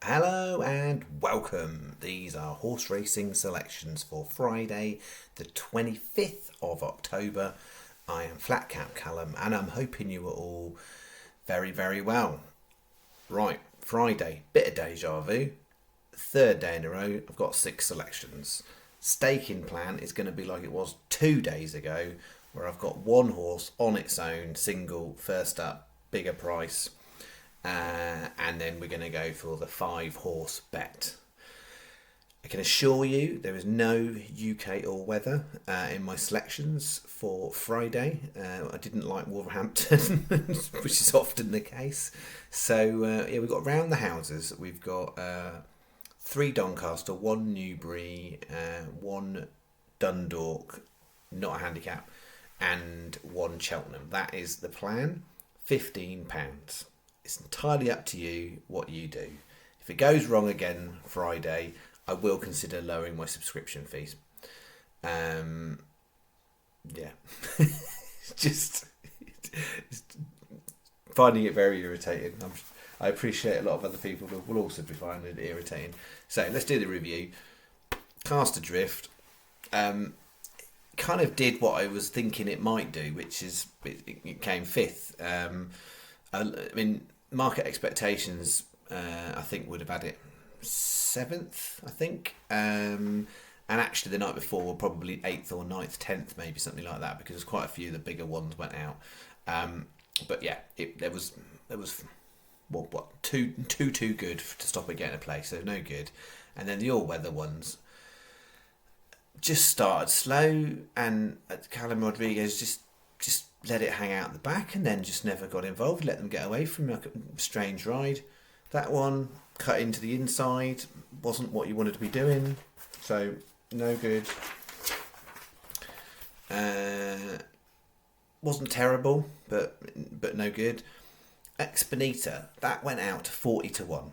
Hello and welcome. These are horse racing selections for Friday, the 25th of October. I am Flatcap Callum and I'm hoping you are all very, very well. Right, Friday, bit of deja vu. Third day in a row, I've got 6 selections. Staking plan is going to be like it was 2 days ago, where I've got one horse on its own, single, first up, bigger price. And then we're going to go for the 5-horse bet. I can assure you there is no UK all weather in my selections for Friday. I didn't like Wolverhampton, which is often the case. So we've got round the houses. We've got 3 Doncaster, 1 Newbury, 1 Dundalk, not a handicap, and 1 Cheltenham. That is the plan. £15. It's entirely up to you what you do. If it goes wrong again Friday, I will consider lowering my subscription fees. just finding it very irritating. I appreciate a lot of other people will also be finding it irritating. So let's do the review. Cast Adrift kind of did what I was thinking it might do, which is it came 5th. I mean, market expectations, I think, would have had it 7th, I think. And actually the night before were probably 8th or 9th, 10th, maybe something like that, because quite a few of the bigger ones went out. But yeah, there was too good to stop it getting a place, so no good. And then the all-weather ones just started slow, and Callum Rodriguez just let it hang out the back and then just never got involved, let them get away from a strange ride. That one cut into the inside, wasn't what you wanted to be doing, so no good. Wasn't terrible, but no good. Exponita, that went out to 40 to 1.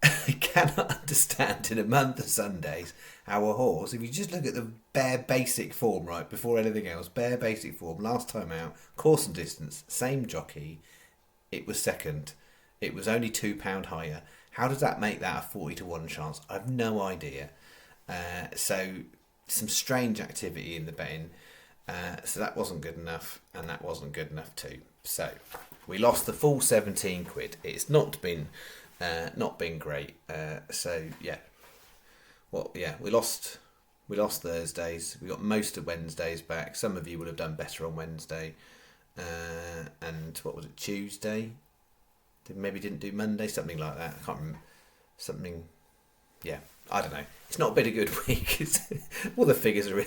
I cannot understand in a month of Sundays how a horse, if you just look at the bare basic form, right, before anything else, bare basic form, last time out, course and distance, same jockey, it was second. It was only £2 higher. How does that make that a 40 to 1 chance? I have no idea. So some strange activity in the betting. So that wasn't good enough, and that wasn't good enough too. So we lost the full 17 quid. It's not been great. We lost Thursdays. We got most of Wednesdays back. Some of you would have done better on Wednesday. And what was it, Tuesday? Maybe didn't do Monday, something like that. I can't remember. I don't know. It's not been a good week. All the figures are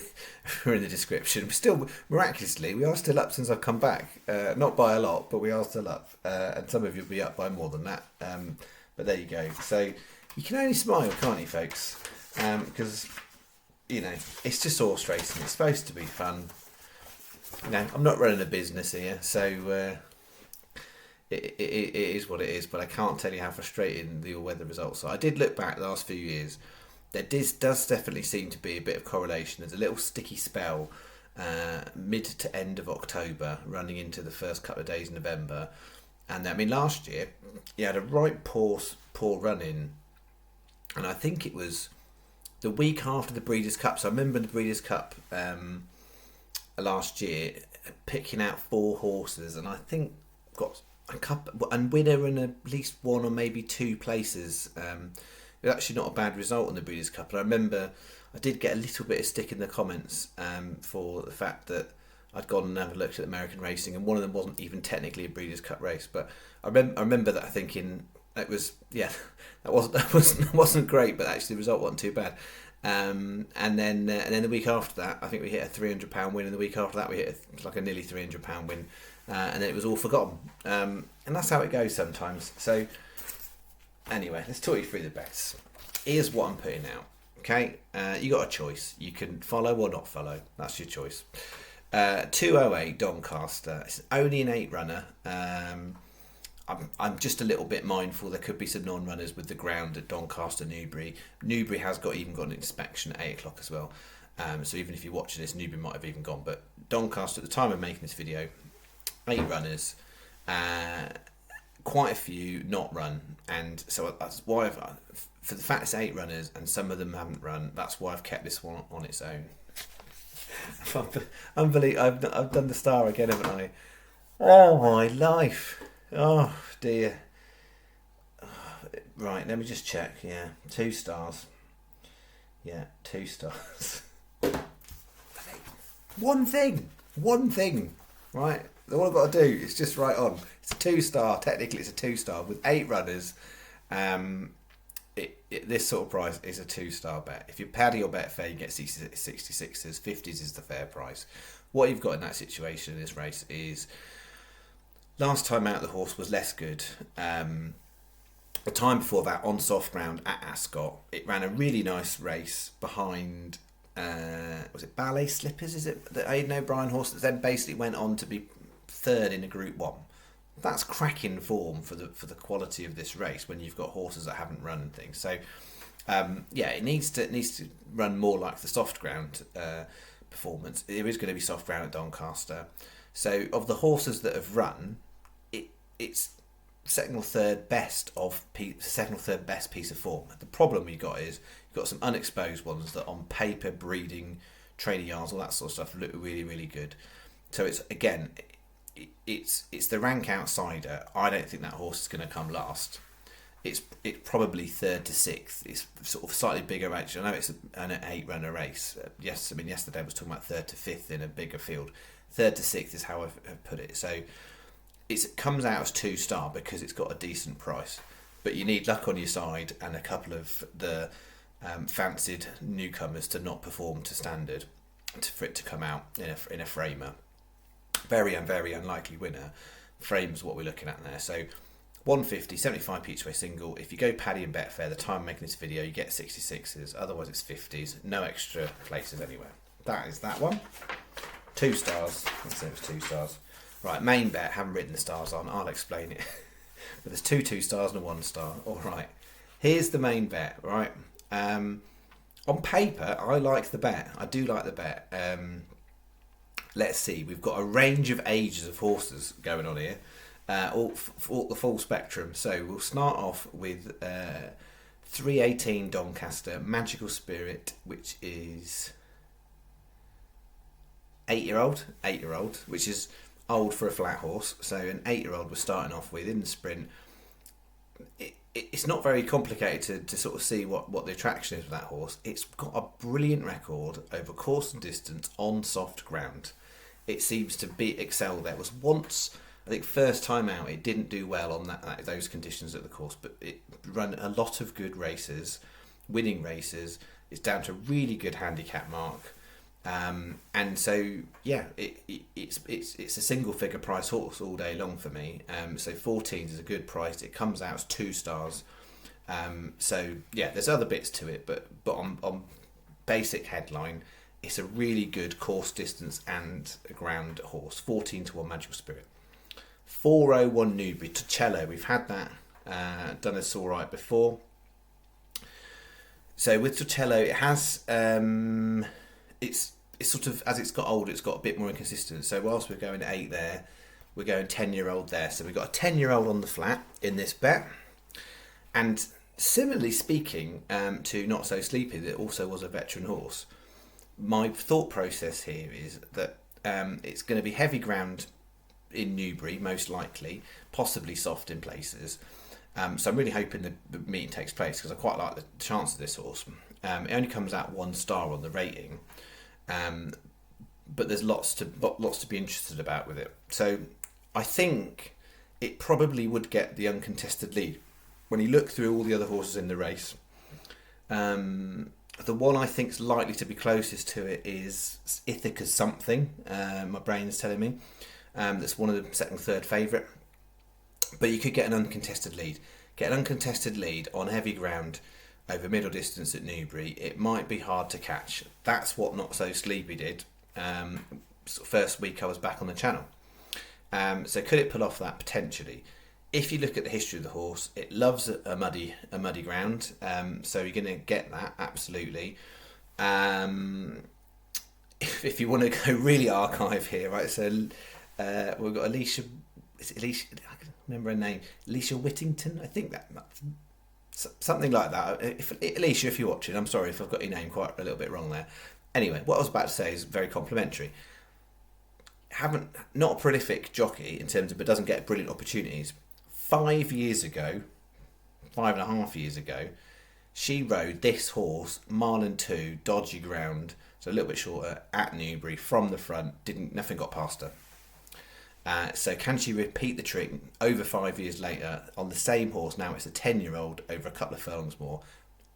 in the description. Still, miraculously, we are still up since I've come back. Not by a lot, but we are still up. And some of you will be up by more than that. But there you go. So you can only smile, can't you, folks? Because, it's just horse racing. It's supposed to be fun. I'm not running a business here, so it is what it is. But I can't tell you how frustrating the all-weather results are. I did look back the last few years. There does definitely seem to be a bit of correlation. There's a little sticky spell mid to end of October, running into the first couple of days in November. And I mean, last year, he had a right poor run in. And I think it was the week after the Breeders' Cup. So I remember the Breeders' Cup last year, picking out 4 horses. And I think got a couple, and winner in at least 1 or maybe 2 places. It was actually not a bad result on the Breeders' Cup. And I remember I did get a little bit of stick in the comments for the fact that I'd gone and had a look at American racing, and one of them wasn't even technically a Breeders' Cup race. But I remember that thinking it was that wasn't great, but actually the result wasn't too bad. And then the week after that, I think we hit a £300 win, and the week after that we hit like a nearly £300 win, and then it was all forgotten. And that's how it goes sometimes. So anyway, let's talk you through the bets. Here's what I'm putting out. Okay, you got a choice. You can follow or not follow. That's your choice. 208 Doncaster. It's only an 8 runner. I'm just a little bit mindful there could be some non-runners with the ground at Doncaster, Newbury. Newbury has got an inspection at 8 o'clock as well. So even if you're watching this, Newbury might have even gone. But Doncaster, at the time of making this video, 8 runners. quite a few not run, and so that's why for the fact it's 8 runners and some of them haven't run, that's why I've kept this one on its own. Unbelievable! I've done the star again, haven't I? Oh my life! Oh dear! Right, let me just check. Yeah, 2 stars. Yeah, 2 stars. One thing. Right, all I've got to do is just write on. It's a 2-star. Technically, it's a 2-star with 8 runners. This sort of price is a 2-star bet. If you paddy or bet fair, you get 66s. 50s is the fair price. What you've got in that situation in this race is last time out the horse was less good. The time before that on soft ground at Ascot, it ran a really nice race behind. Was it Ballet Slippers? Is it the Aidan O'Brien horse that then basically went on to be 3rd in a Group 1? That's cracking form for the quality of this race when you've got horses that haven't run and things. So it needs to run more like the soft ground performance. There is going to be soft ground at Doncaster. So of the horses that have run, it's second or third best piece of form. The problem you've got is you've got some unexposed ones that on paper, breeding, training yards, all that sort of stuff look really, really good. So it's the rank outsider. I don't think that horse is going to come last. It's probably 3rd to 6th. It's sort of slightly bigger range. I know it's an 8-runner race. Yesterday I was talking about 3rd to 5th in a bigger field. 3rd to 6th is how I've put it. So it comes out as 2-star because it's got a decent price. But you need luck on your side and a couple of the fancied newcomers to not perform to standard for it to come out in a framer. Very unlikely winner. Frame's what we're looking at there. So 150, 75 each way single. If you go paddy and bet fair, the time I'm making this video, you get 66s. Otherwise it's 50s. No extra places anywhere. That is that one. 2 stars. Let's say it was 2 stars. Right, main bet, haven't written the stars on, I'll explain it. But there's 2 stars and a 1 star. Alright, here's the main bet, right? On paper, I like the bet. I do like the bet. Let's see, we've got a range of ages of horses going on here. All the full spectrum. So we'll start off with 318 Doncaster, Magical Spirit, which is 8-year-old, which is old for a flat horse. So an 8-year-old we're starting off with in the sprint. It's not very complicated to sort of see what the attraction is with that horse. It's got a brilliant record over course and distance on soft ground. It seems to excel there. It was once, I think, first time out, it didn't do well on those conditions at the course, but it ran a lot of good races, winning races. It's down to really good handicap mark. And so it's a single figure price horse all day long for me. So 14s is a good price. It comes out as 2 stars. There's other bits to it, but on basic headline, it's a really good course distance and a ground horse. 14 to 1 Magical Spirit. 401 Newbury to Cello. We've had that done us all right before. So with Torcello, it has it's sort of, as it's got older, it's got a bit more inconsistent. So whilst we're going 8 there, we're going 10-year-old there. So we've got a 10-year-old on the flat in this bet. And similarly speaking to Not So Sleepy, that also was a veteran horse. My thought process here is that it's going to be heavy ground in Newbury, most likely, possibly soft in places. So I'm really hoping the meeting takes place because I quite like the chance of this horse. It only comes out 1 star on the rating, but there's lots to be interested about with it. So I think it probably would get the uncontested lead. When you look through all the other horses in the race, the one I think is likely to be closest to it is Ithaca's Something. My brain is telling me that's one of the second, third favourite. But you could get an uncontested lead. Get an uncontested lead on heavy ground over middle distance at Newbury. It might be hard to catch. That's what Not So Sleepy did. First week I was back on the channel. So could it pull off that? Potentially. If you look at the history of the horse, it loves a muddy ground. So you're going to get that, absolutely. If you want to go really archive here, right? So we've got Alicia. Is it Alicia? remember her name, Alicia Whittington, I think that's something like that. Alicia, if you're watching, I'm sorry if I've got your name quite a little bit wrong there. Anyway, what I was about to say is very complimentary. Not a prolific jockey in terms of, but doesn't get brilliant opportunities. 5 years ago, 5.5 years ago, she rode this horse, Marlin 2, dodgy ground, so a little bit shorter, at Newbury from the front. Nothing got past her. So can she repeat the trick over 5 years later on the same horse? Now it's a 10-year-old over a couple of furlongs more.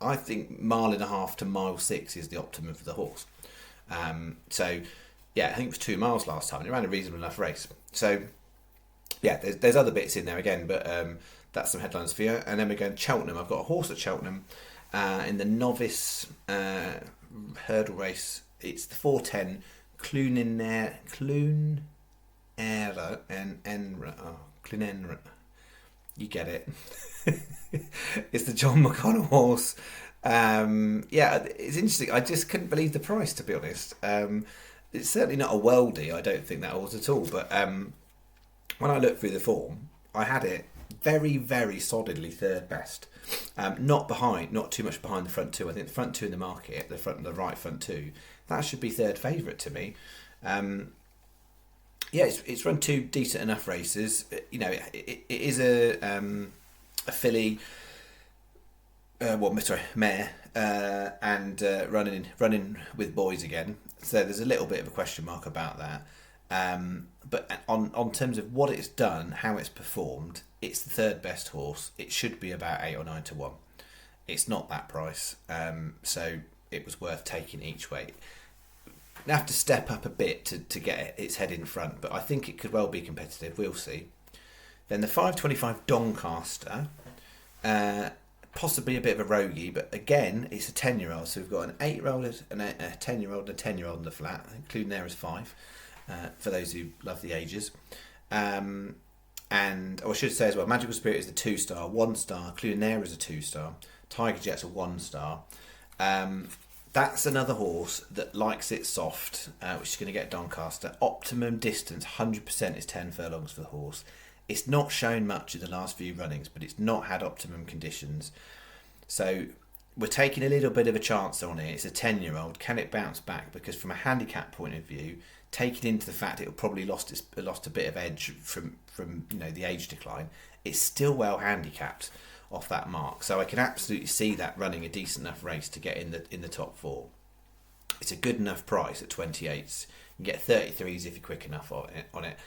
I think mile and a half to mile 6 is the optimum for the horse. So yeah, I think it was 2 miles last time, and it ran a reasonable enough race. So yeah, there's other bits in there again, but that's some headlines for you. And then we're going Cheltenham. I've got a horse at Cheltenham in the novice hurdle race. It's the 4:10 Clunenra. You get it. It's the John McConnell horse. Yeah, it's interesting. I just couldn't believe the price, to be honest. It's certainly not a worldie, I don't think, that horse at all. But when I looked through the form, I had it very, very solidly third best. Not too much behind the front two. I think the front two in the market, the right front two, that should be third favourite to me. Yeah, it's run 2 decent enough races. You know, it is a filly. Mare, and running with boys again. So there's a little bit of a question mark about that. But on terms of what it's done, how it's performed, it's the third best horse. It should be about 8 or 9 to 1. It's not that price, so it was worth taking each way. You have to step up a bit to get its head in front, but I think it could well be competitive. We'll see. Then the 5:25 Doncaster, possibly a bit of a roguey, but again, it's a 10-year-old. So we've got an 8-year-old and a 10-year-old and a 10-year-old in the flat, including there is 5, for those who love the ages. And I should say as well, Magical Spirit is the 2-star, 1-star. Clunaire is a 2-star. Tiger Jet's a 1-star. That's another horse that likes it soft, which is going to get Doncaster. Optimum distance, 100% is 10 furlongs for the horse. It's not shown much in the last few runnings, but it's not had optimum conditions. So we're taking a little bit of a chance on it. It's a 10-year-old. Can it bounce back? Because from a handicap point of view, taking into the fact it'll probably lost a bit of edge from the age decline, it's still well handicapped off that mark. So I can absolutely see that running a decent enough race to get in the top 4. It's a good enough price at 28s. You can get 33s if you're quick enough on it.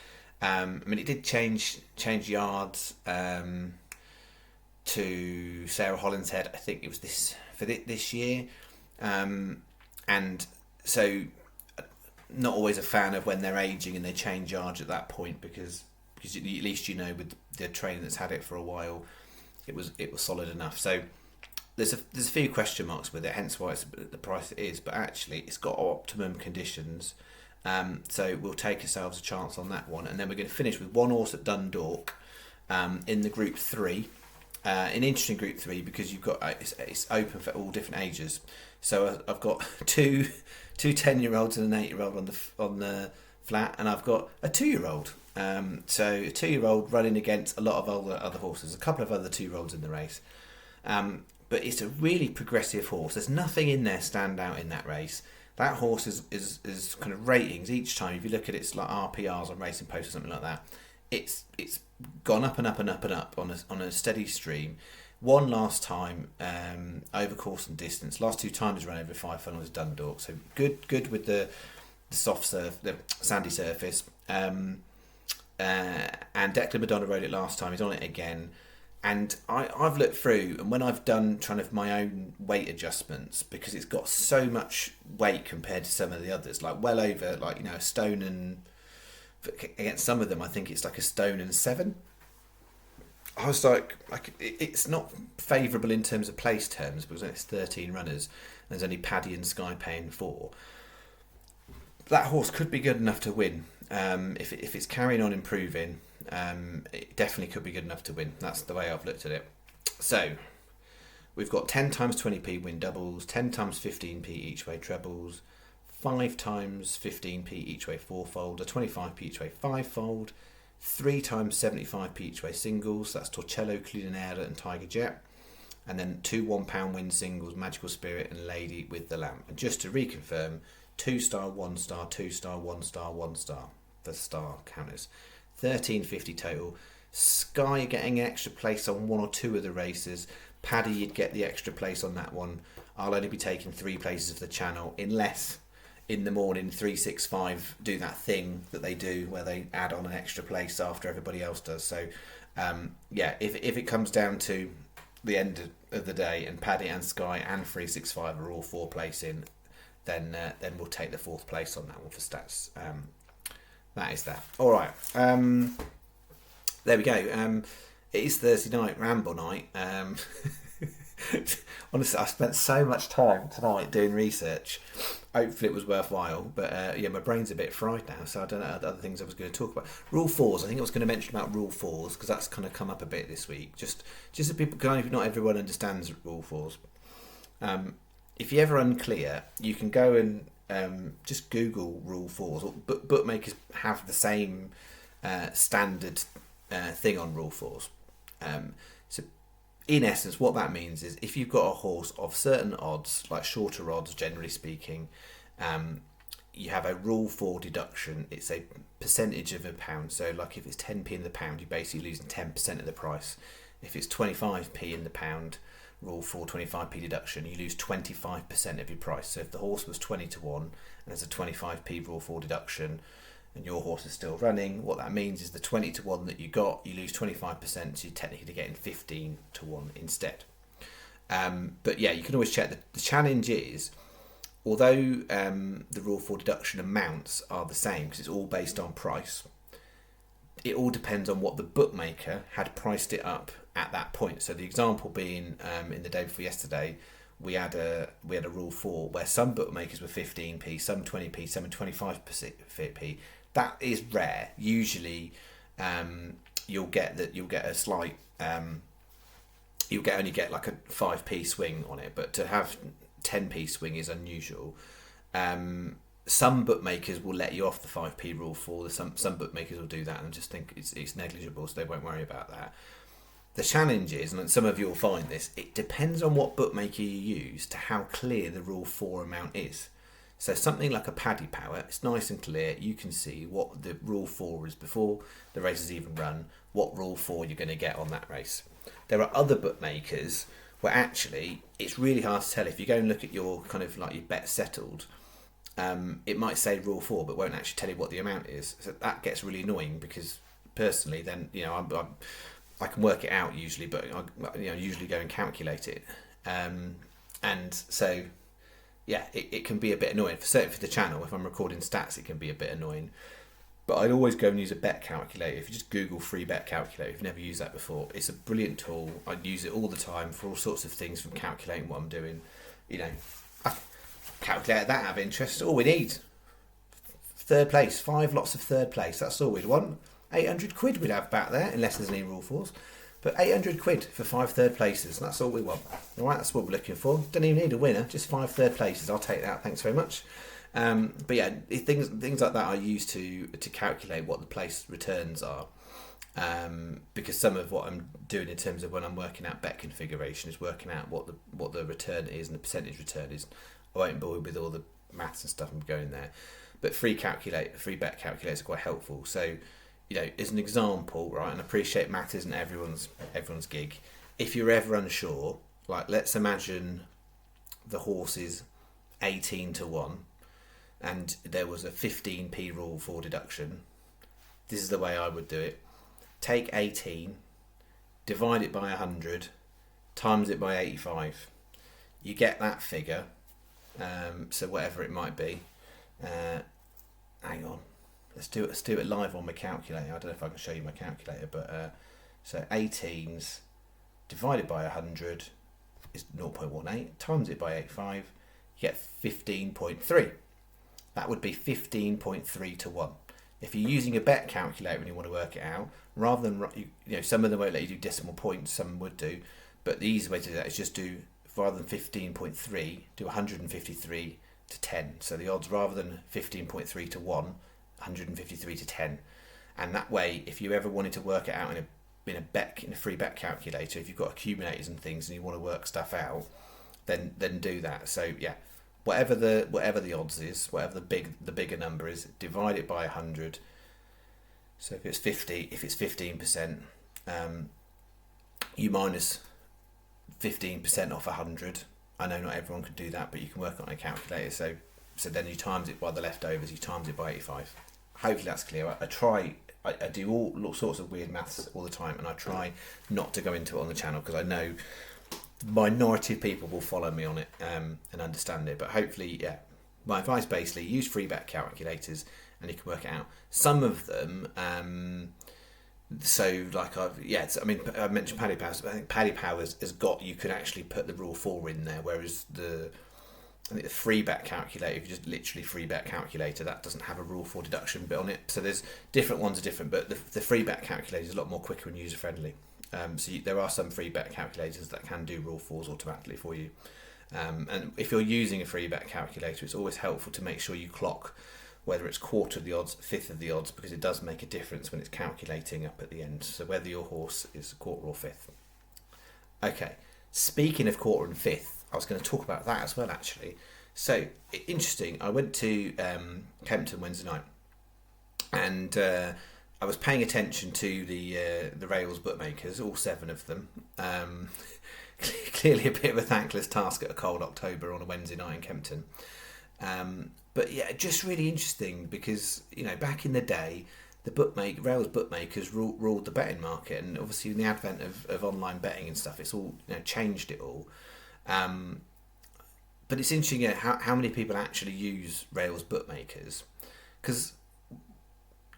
I mean, it did change yards to Sarah Hollinshead. I think it was this year, and so not always a fan of when they're aging and they change yards at that point because at least with the trainer that's had it for a while, it was solid enough. So there's a few question marks with it, hence why it's the price it is. But actually, it's got optimum conditions. So we'll take ourselves a chance on that one, and then we're going to finish with one horse at Dundalk in the Group 3. An interesting Group 3 because you've got it's open for all different ages. So I've got two 10-year-olds and an 8-year-old on the flat, and I've got a 2-year-old. So a 2-year-old running against a lot of other horses, a couple of other 2-year-olds in the race. But it's a really progressive horse. There's nothing in there stand out in that race. That horse is kind of ratings each time. If you look at its like RPRs on Racing Post or something like that, it's gone up and up and up and up on a steady stream. Won last time over course and distance. Last 2 times run over 5 furlongs Dundalk. So good with the soft surf, the sandy surface. And Declan Madonna rode it last time. He's on it again. And I've looked through, and when I've done kind of my own weight adjustments, because it's got so much weight compared to some of the others, like well over, a stone and against some of them, I think it's like a stone and 7. I was like it's not favourable in terms of place terms because it's 13 runners. And there's only Paddy and Sky paying 4. That horse could be good enough to win if it's carrying on improving. It definitely could be good enough to win. That's the way I've looked at it. So we've got 10 times 20p win doubles, 10 times 15p each way trebles, 5 times 15p each way fourfold, a 25p each way fivefold, 3 times 75p each way singles, that's Torcello, Clunera and Tiger Jet. And then 2 £1 win singles, Magical Spirit and Lady with the Lamp. And just to reconfirm, 2 star, 1 star, 2 star, 1 star, 1 star, the star counters. 13.50 total. Sky getting an extra place on 1 or 2 of the races. Paddy, you'd get the extra place on that one. I'll only be taking 3 places for the channel, unless in the morning 365 do that thing that they do where they add on an extra place after everybody else does. So yeah, if it comes down to the end of the day and Paddy and Sky and 365 are all 4 place in, then we'll take the 4th place on that one for stats. That is that. All right. There we go. It is Thursday night, ramble night. Honestly, I spent so much time tonight doing research. Hopefully it was worthwhile, but yeah, my brain's a bit fried now, so I don't know other things I was going to talk about. Rule 4s, I think I was going to mention about Rule 4s, because that's kind of come up a bit this week. Just so people, not everyone understands Rule 4s. If you're ever unclear, you can go and just Google Rule 4s. Bookmakers have the same standard thing on Rule 4s. So in essence, what that means is if you've got a horse of certain odds, like shorter odds, generally speaking, you have a Rule 4 deduction. It's a percentage of a pound. So like if it's 10p in the pound, you're basically losing 10% of the price. If it's 25p in the pound, Rule 4, 25p deduction, you lose 25% of your price. So if the horse was 20 to 1 and there's a 25p Rule 4 deduction, and your horse is still running, what that means is the 20 to 1 that you got, you lose 25%, so you're technically getting 15 to 1 instead. But yeah, you can always check. The challenge is, although the Rule 4 deduction amounts are the same, because it's all based on price, it all depends on what the bookmaker had priced it up at that point. So the example being, in the day before yesterday, we had a Rule 4 where some bookmakers were 15p, some 20p, some 25p. That is rare. Usually, you'll get a slight, only get like a 5p swing on it, but to have 10p swing is unusual. Some bookmakers will let you off the 5p Rule 4. Some bookmakers will do that and just think it's negligible, so they won't worry about that. The challenge is, and some of you will find this, it depends on what bookmaker you use to how clear the Rule 4 amount is. So something like a Paddy Power, it's nice and clear. You can see what the Rule 4 is before the race is even run, what Rule 4 you're going to get on that race. There are other bookmakers where actually it's really hard to tell. If you go and look at your kind of like your bet settled, it might say Rule 4 but won't actually tell you what the amount is. So that gets really annoying, because personally then, I can work it out usually, but I usually go and calculate it. And so, yeah, it can be a bit annoying. Certainly for the channel, if I'm recording stats, it can be a bit annoying. But I'd always go and use a bet calculator. If you just Google free bet calculator, if you've never used that before, it's a brilliant tool. I use it all the time for all sorts of things, from calculating what I'm doing. I calculate that out of interest. All we need, 3rd place, 5 lots of 3rd place. That's all we'd want. 800 quid we'd have back there, unless there's any Rule 4s. But 800 quid for 5 3rd places, that's all we want. Alright, that's what we're looking for. Don't even need a winner, just 5 3rd places. I'll take that, thanks very much. But yeah, things like that I use to calculate what the place returns are. Because some of what I'm doing in terms of when I'm working out bet configuration is working out what the return is and the percentage return is. I won't bore you with all the maths and stuff I'm going there. But free bet calculators are quite helpful. So, as an example, right, and I appreciate math isn't everyone's gig. If you're ever unsure, like let's imagine the horse is 18 to 1 and there was a 15p Rule 4 deduction. This is the way I would do it. Take 18, divide it by 100, times it by 85. You get that figure, so whatever it might be. Hang on. Let's do it live on my calculator. I don't know if I can show you my calculator, but so 18s divided by 100 is 0.18. Times it by 85, you get 15.3. That would be 15.3 to 1. If you're using a bet calculator and you want to work it out, rather than some of them won't let you do decimal points, some would do, but the easy way to do that is just do, rather than 15.3, do 153 to 10. So the odds, rather than 15.3 to 1, 153 to 10, And that way, if you ever wanted to work it out in a free bet calculator, if you've got accumulators and things and you want to work stuff out, then do that. So yeah, whatever the odds is, whatever the bigger number is, divide it by 100. So if it's 50, if it's 15%, you minus 15% off 100. I know not everyone could do that, but you can work on a calculator. So then you times it by the leftovers, you times it by 85. Hopefully that's clear. I do all sorts of weird maths all the time, and I try not to go into it on the channel because I know the minority of people will follow me on it and understand it. But hopefully, yeah, my advice basically, use free bet calculators and you can work it out. Some of them, so like I mentioned Paddy Power. I think Paddy Power has got, you can actually put the rule 4 in there, whereas I think the free bet calculator, if you just literally free bet calculator, that doesn't have a rule 4 deduction bit on it. So there's different ones are different, but the free bet calculator is a lot more quicker and user friendly. There are some free bet calculators that can do rule 4s automatically for you. And if you're using a free bet calculator, it's always helpful to make sure you clock whether it's quarter of the odds, fifth of the odds, because it does make a difference when it's calculating up at the end. So whether your horse is quarter or fifth. Okay, speaking of quarter and fifth, I was going to talk about that as well, actually. So, interesting, I went to Kempton Wednesday night, and I was paying attention to the rails bookmakers, all 7 of them. Clearly a bit of a thankless task at a cold October on a Wednesday night in Kempton. But yeah, just really interesting because, back in the day, the rails bookmakers ruled the betting market, and obviously in the advent of online betting and stuff, it's all changed it all. But it's interesting how many people actually use rails bookmakers, because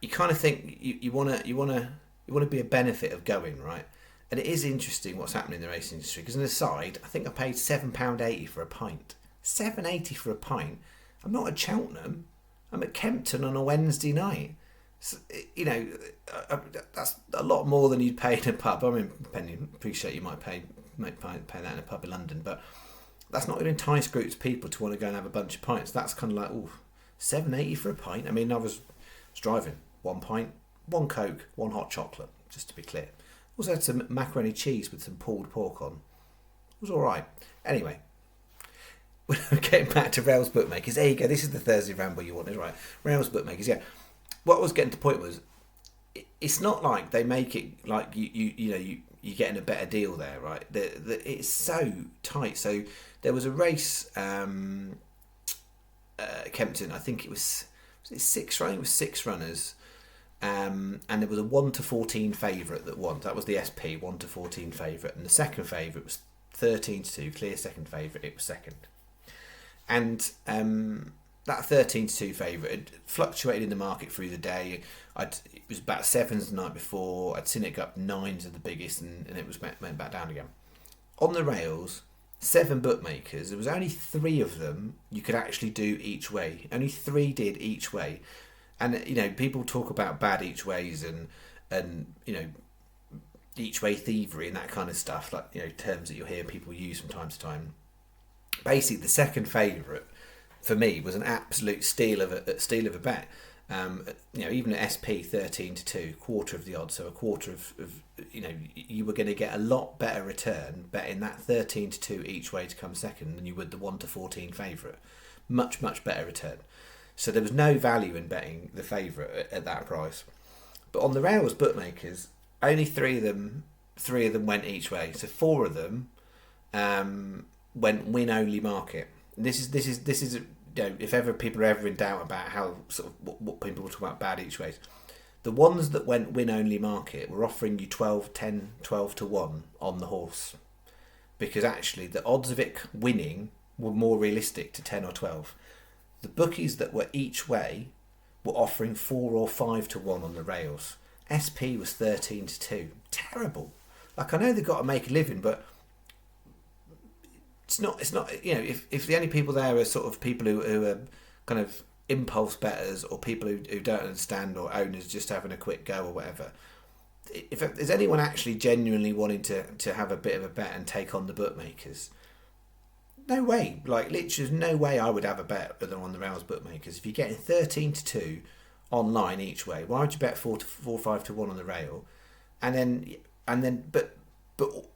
you kind of think you want to be a benefit of going, right? And it is interesting what's happening in the racing industry. Because on the side, I think I paid £7.80 for a pint. £7.80 for a pint. I'm not at Cheltenham. I'm at Kempton on a Wednesday night. So, that's a lot more than you'd pay in a pub. I mean, appreciate you might pay that in a pub in London, but that's not going to entice groups of people to want to go and have a bunch of pints. That's kind of like, £7.80 for a pint. I mean, I was driving 1 pint, 1 Coke, 1 hot chocolate, just to be clear. Also had some macaroni cheese with some pulled pork on. It was all right. Anyway, getting back to rails bookmakers. There you go. This is the Thursday ramble you wanted, right? Rails bookmakers. Yeah. What I was getting to the point was, it's not like they make it like you're getting a better deal there, right? It's so tight. So there was a race, Kempton. I think it was it 6 running. It was 6 runners. And there was a 1 to 14 favourite that won. That was the SP 1 to 14 favourite, and the second favourite was 13 to 2, clear second favourite. It was second, and that 13 to 2 favourite had fluctuated in the market through the day. It was about 7s the night before. I'd seen it go up 9s at the biggest, and it went back down again. On the rails, 7 bookmakers. There was only 3 of them you could actually do each way. Only 3 did each way. And people talk about bad each ways and each way thievery and that kind of stuff, like terms that you'll hear people use from time to time. Basically, the second favourite for me was an absolute steal of a bet. Even at SP 13 to 2, quarter of the odds, so a quarter of you were going to get a lot better return betting that 13 to 2 each way to come second than you would the 1 to 14 favourite. Much better return. So there was no value in betting the favourite at that price. But on the rails bookmakers, only 3 of them went each way. So 4 of them went win only market. This is if ever people are ever in doubt about how sort of what people talk about bad each ways, the ones that went win only market were offering you 12 to 1 on the horse, because actually the odds of it winning were more realistic to 10 or 12. The bookies that were each way were offering 4 or 5 to 1 on the rails. SP was 13 to 2. Terrible. Like, I know they've got to make a living, but it's not if the only people there are sort of people who are kind of impulse bettors, or people who don't understand, or owners just having a quick go or whatever. If there's anyone actually genuinely wanting to have a bit of a bet and take on the bookmakers, no way. Like, literally, there's no way I would have a bet on the rails bookmakers. If you're getting 13 to 2 online each way. Why would you bet 4 5 to 1 on the rail, and then but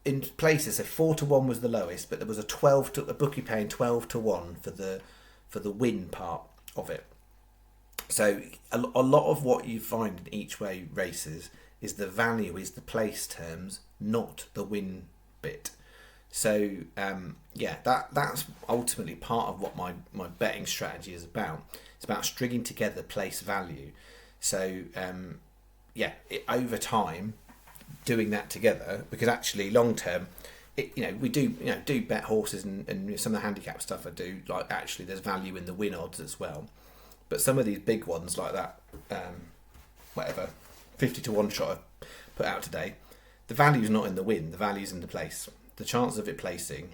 in places, so 4 to 1 was the lowest, but there was a bookie paying 12 to 1 for the win part of it. So a lot of what you find in each way races is the value is the place terms, not the win bit. So that's ultimately part of what my betting strategy is about. It's about stringing together place value. So over time, doing that together, because actually long term, we do bet horses and some of the handicap stuff I do, like actually there's value in the win odds as well. But some of these big ones like that, 50 to 1 shot I put out today, the value's not in the win, the value's in the place. The chances of it placing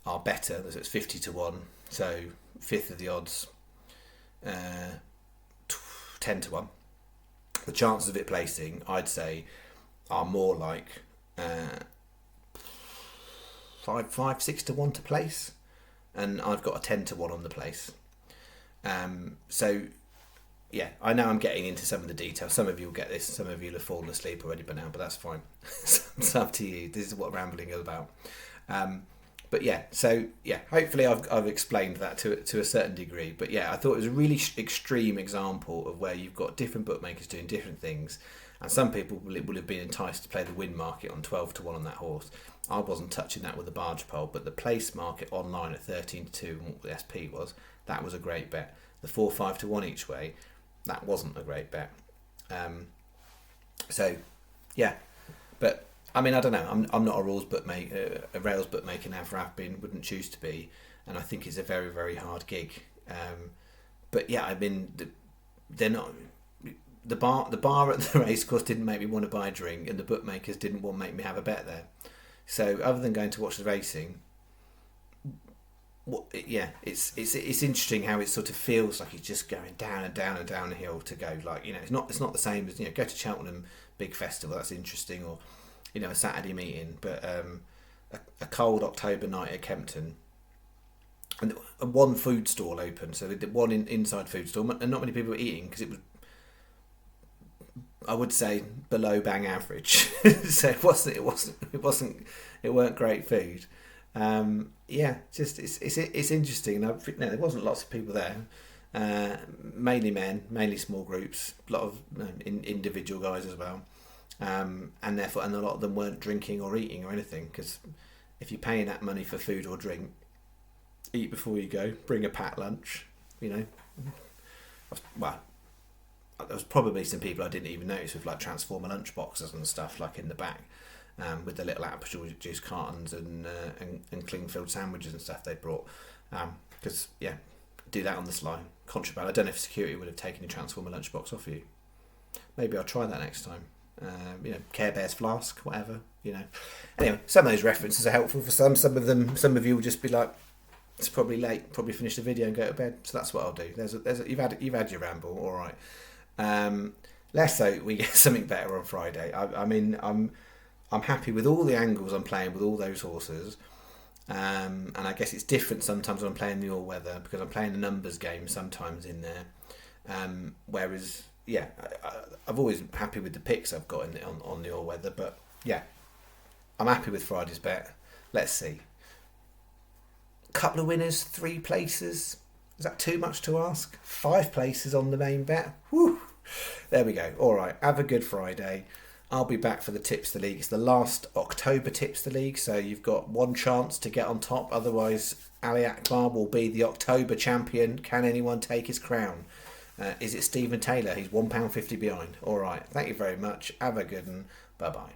are better, so it's 50 to 1, so fifth of the odds, 10 to 1. The chances of it placing, I'd say, are more like 6 to 1 to place, and I've got a 10 to 1 on the place. I know I'm getting into some of the details. Some of you will get this, some of you will have fallen asleep already by now, but that's fine. It's up to you. This is what rambling is about. Hopefully I've explained that to a certain degree. But yeah, I thought it was a really extreme example of where you've got different bookmakers doing different things, and some people will have been enticed to play the win market on 12 to 1 on that horse. I wasn't touching that with the barge pole, but the place market online at 13 to 2 and what the SP was, that was a great bet. The 4 5 to 1 each way, that wasn't a great bet. But I mean, I don't know. I'm not a rules bookmaker, a rails bookmaker, never have been, wouldn't choose to be, and I think it's a very, very hard gig. But yeah, I mean, they're not. The bar at the racecourse didn't make me want to buy a drink, and the bookmakers didn't want to make me have a bet there. So other than going to watch the racing, it's interesting how it sort of feels like it's just going down and down and down a hill to go. Like, it's not the same as, go to Cheltenham big festival, that's interesting, or a Saturday meeting, but a cold October night at Kempton, and one food stall open, so they did one inside food stall, and not many people were eating because it was, I would say, below bang average. So it weren't great food. It's interesting. And there wasn't lots of people there. Mainly men, mainly small groups, a lot of individual guys as well. And a lot of them weren't drinking or eating or anything, because if you're paying that money for food or drink, eat before you go, bring a packed lunch, Well, there was probably some people I didn't even notice with like Transformer lunch boxes and stuff like in the back, with the little apple juice cartons and Clingfield sandwiches and stuff they brought. Because do that on the sly, contraband. I don't know if security would have taken your Transformer lunchbox off you. Maybe I'll try that next time. Care Bears flask, whatever. Anyway, some of those references are helpful for some. Some of you will just be like, it's probably late. Probably finish the video and go to bed. So that's what I'll do. You've had your ramble. All right. Let's hope we get something better on Friday. I'm happy with all the angles I'm playing with all those horses, and I guess it's different sometimes when I'm playing the all-weather, because I'm playing a numbers game sometimes in there. Whereas, I've always been happy with the picks I've got on the all-weather, but I'm happy with Friday's bet. Let's see. Couple of winners, 3 places. Is that too much to ask? 5 places on the main bet. Whew. There we go. All right. Have a good Friday. I'll be back for the Tipster League. It's the last October Tipster League, so you've got one chance to get on top. Otherwise, Ali Akbar will be the October champion. Can anyone take his crown? Is it Stephen Taylor? He's £1.50 behind. All right. Thank you very much. Have a good one. Bye-bye.